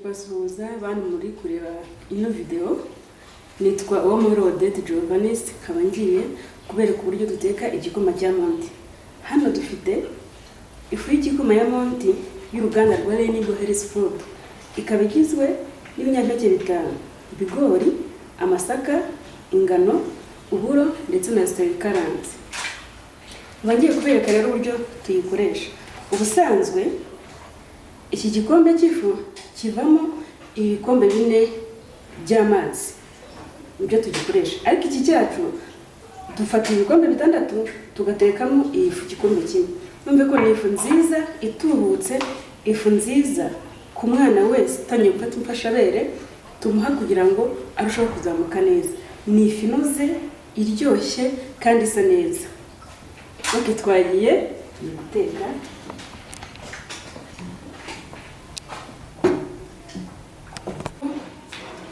kubasuhuza bandi muri kureba ino video. Nitwa Uwamahoro Odette Giovannis, nkaba ngiye kubereka uburyo duteka igikoma cya Monti. Hano dufite ifu y'igikoma ya Monti y'uruganda rwa Lenigo Health Food. Ikaba igizwe n'ibinyampeke bitanu: ibigori, amasaka, ingano, uburo ndetse na soya ikaranze. Bagiye kubereka rero uburyo tuyikoresha. Ubusanzwe iki gikombe cy'ifu kivamo ibikombe 4 by'amazi. Ibyo tugikoresha. Ariko iki cyacu dufata ibikombe 6 tugatekamo iyi fu gikombe kimwe. Numve ko ni ifu nziza itubutse, ifu nziza ku mwana wese utanye gufata imfashabere tumuha kugira ngo arusheho kuzamuka neza. Ni ifu inoze, iryoshye kandi isa neza. Oke, twagiye guteka.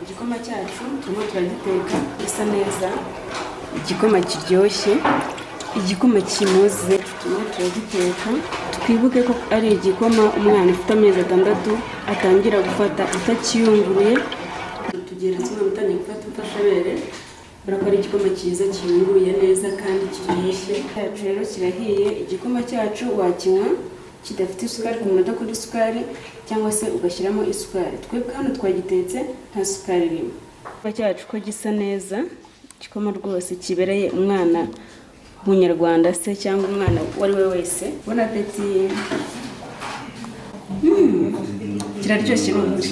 Igikoma cyacu turimo turagiteka gisa neza, igikoma kiryoshye, igikoma kinoze. Turimo turagiteka, twibuke ko ari igikoma umwana ufite amezi 6 atangira gufata atakiyunguruye. Tugera kimwe mutangiye gufata imfashabere, barakora igikoma cyiza kiyunguruye neza kandi kiryoshye. Cyacu rero kirahiye. Igikoma cyacu wakinywa kidafite isukari ku munota kuri isukari, cyangwa se ugashyiramo isukari. Twebwe hano twagitetse nta sukari irimo. Igikoma cyacu ko gisa neza, igikoma rwose kibereye umwana w'umunyarwanda se cyangwa umwana wari we wese. Bon appétit. Kiraryoshye n'ukuri.